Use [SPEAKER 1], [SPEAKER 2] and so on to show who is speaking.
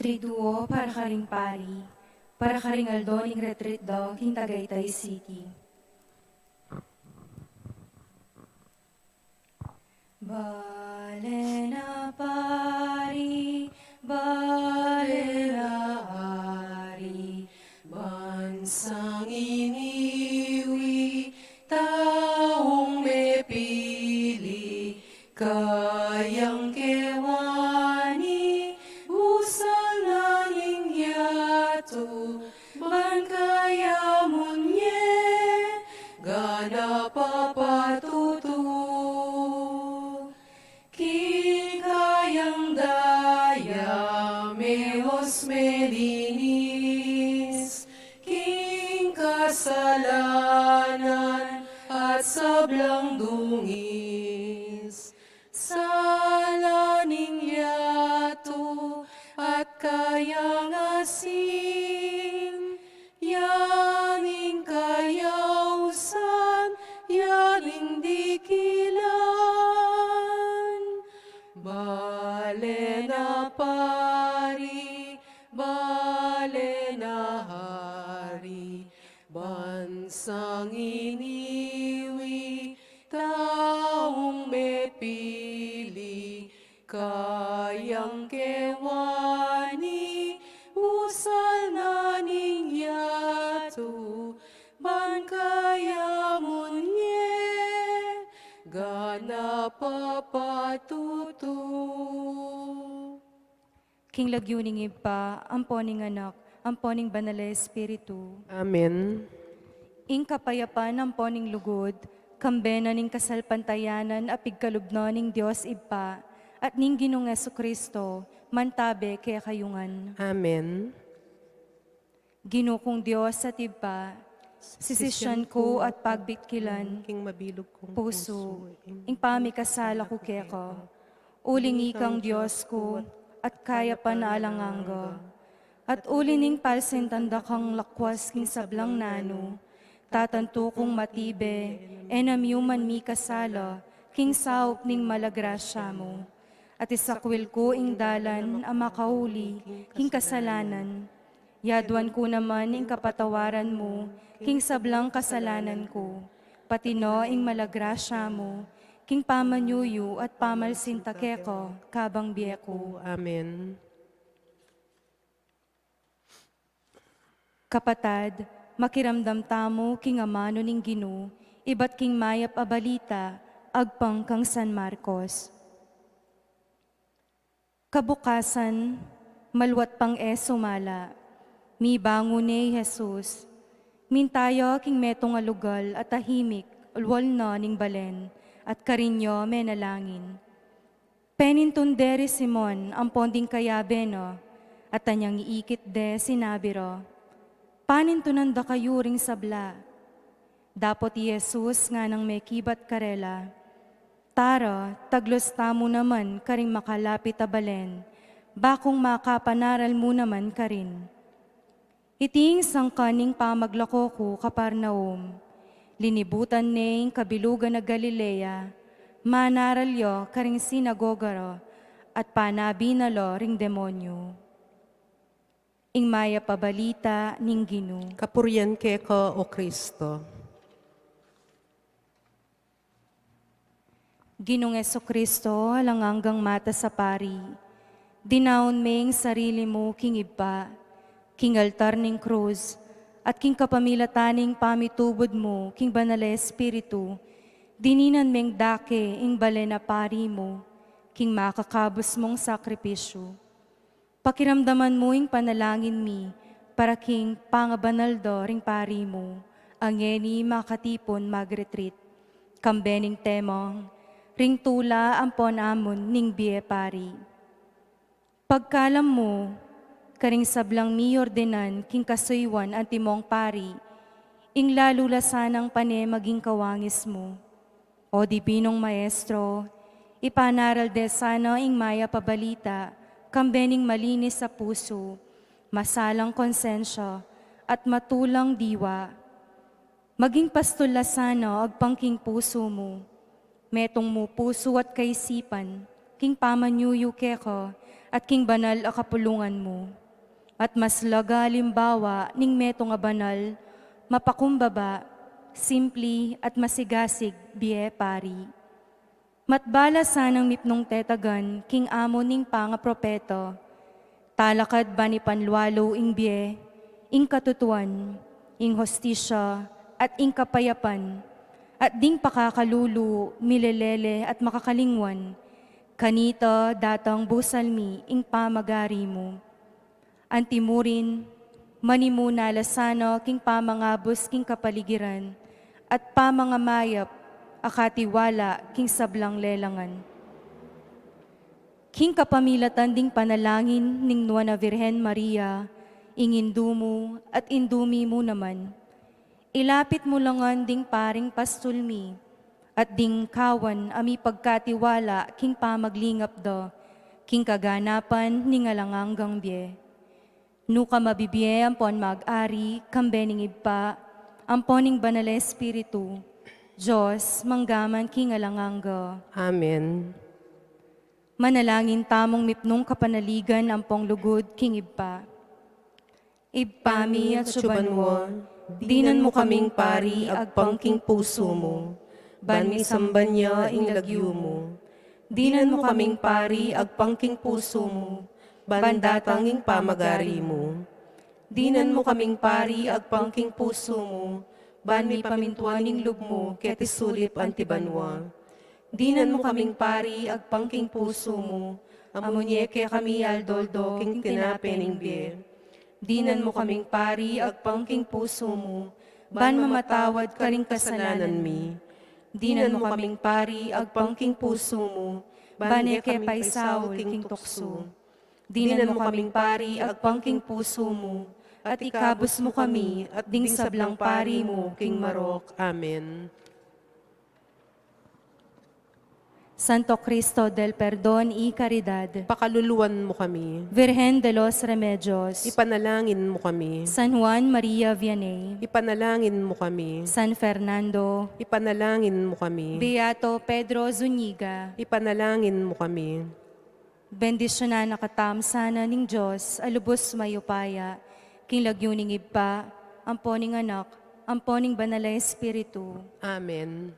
[SPEAKER 1] Triduo para karing pari, para karing aldoning retreat daw king Tagaytay City. Bale na pari, bale na ari, bansang iniwi, taong may pili, kayang kewani, busal na yato, ban kaya munye, gana papatutu. Kikayang daya, mehos medinis, king kasalanan at sablang dungis. Salaning yato at kayang asin, yaning kayausan, yaning dikilan. Bale na pari, bale na hari, bansang iniwi, taong may pili, kayang kewani, usal na yato, ban kaya munye, gana papatuto. King lagyuning ipa, amponing anak, amponing banal na espiritu.
[SPEAKER 2] Amen.
[SPEAKER 1] Ing kapayapan amponing lugod, kambena ning kasalpantayanan apig kalubno ning Dios ipa, at ning Ginoong Jesucristo, mantabe kaya kayungan.
[SPEAKER 2] Amen.
[SPEAKER 1] Ginoo kong Dios at ipa, sisisyan ko at pagbitkilan,
[SPEAKER 2] King mabilog kong
[SPEAKER 1] puso, ing pamikasala ko keko, uling ikang Diyos ko, at kaya pa naalangangga. At ulining palsentanda kang lakwas king sablang nano, tatanto kong matibe, enamyuman mi kasala, king saup ning malagrasya mo. At isakwil ko ing dalan, ang makauli, king kasalanan. Yadwan ko naman ing kapatawaran mo, king sablang kasalanan ko. Pati no ing malagrasya mo, king pamanyuyo at pamalsintakeko, kabang biyeko.
[SPEAKER 2] Amen.
[SPEAKER 1] Kapatad, makiramdam tamo king amano ning Ginoo, iba't king mayap abalita, agpang kang San Marcos. Kabukasan, malwat pang sumala, mi bango ni Jesus, mintayo king metong alugal at tahimik, ulwal na ning balen, at karinyo menalangin. Penintunderi Simon, ang ponding kayabe no, at tanyang iikit de sinabiro, panintunan da kayo ring sabla. Dapot Jesus nga nang may kibat karela, tara, taglos tamo naman karing makalapit a balen, bakong makapanaral mo naman karin. Iting sangkaning pamaglako ko Kaparnaum, linibutan ning kabilugan na Galilea, manaralyo karing sinagogaro, at panabinalo ring demonyo. Ing maya pabalita ning Ginoo.
[SPEAKER 2] Kapurian keko o Kristo.
[SPEAKER 1] Ginoong Jesucristo, halanganggang mata sa pari, dinaon ming sarili mo king iba, king altar ning krus, at king kapamilataning pamitubod mo, king banal na espiritu, dininan ming dake ing bale na pari mo, king makakabos mong sakripisyo. Pakiramdaman mo ing panalangin mi, para king pangabanaldo ring pari mo, ang yeni makatipon magretreat, kambening temong, ring tula ampon amon ning biye pari. Pagkalam mo, karing sablang mi ordenan king kasuywan ang timong pari, ing lalula sanang pane maging kawangis mo. O dipinong maestro, ipanaral de sana ing maya pabalita, kambening malinis sa puso, masalang konsensya, at matulang diwa. Maging pastulasano agpangking puso mo, metong mo puso at kaisipan, king pamanyuyo keko, at king banal a kapulungan mo. At mas laga limbawa ning meto nga banal, mapakumbaba, simpli at masigasig biye pari. Matbala sanang mipnong tetagan, king amo ning panga propeto, talakad ba ni panlualo ing biye, ing katutuan, ing hostisya, at ing kapayapan, at ding pakakalulu, milelele at makakalingwan, kanita datang busalmi ing pamagari mo. Antimurin, manimuna lasano king pamangabos king kapaligiran, at pamangamayap, akatiwala king sablang lelangan. King kapamilatan ding panalangin ning Nuana Virhen Maria, ingindu mo at indumi mo naman. Ilapit mo langan ding paring pastulmi, at ding kawan ami pagkatiwala king pamaglingap do, king kaganapan ning alanganggang bie. Nuka mabibye ampon mag-ari, kambening ibpa, amponing banal espiritu, Diyos, manggaman king alangangga.
[SPEAKER 2] Amen.
[SPEAKER 1] Manalangin tamong mipnong kapanaligan ampong lugod king ibpa. Ibpami at subanwo, dinan mo kaming pari agpang king puso mo, ban mi sambanya ing lagyo mo. Dinan mo kaming pari agpang king puso mo, bandatang ing pamagari mo. Dinan mo kaming pari agpang king puso mo, ban mi pamintuan ing lub mo, ket isulip antibanwa. Dinan mo kaming pari agpang king puso mo, amunyeke kami aldoldo king tinapening bie. Dinan mo kaming pari agpang king puso mo, ban mamatawad ka ring kasalanan mi. Dinan mo kaming pari agpang king puso mo, ban eke paisaw king tukso. Dinan mo kaming pari agpang king puso mo, at ikabos mo kami at ding sablang pari mo king marok.
[SPEAKER 2] Amen.
[SPEAKER 1] Santo Cristo del Perdón y Caridad,
[SPEAKER 2] Pakaluluwan mo kami.
[SPEAKER 1] Virgen de los Remedios,
[SPEAKER 2] Ipanalangin mo kami.
[SPEAKER 1] San Juan Maria Vianney,
[SPEAKER 2] Ipanalangin mo kami.
[SPEAKER 1] San Fernando,
[SPEAKER 2] Ipanalangin mo kami.
[SPEAKER 1] Beato Pedro Zuniga,
[SPEAKER 2] Ipanalangin mo kami.
[SPEAKER 1] bendisyonan nakatamsana ning Diyos, alubos mayupaya, king lagyuning iba, amponing anak, amponing banal na espiritu.
[SPEAKER 2] Amen.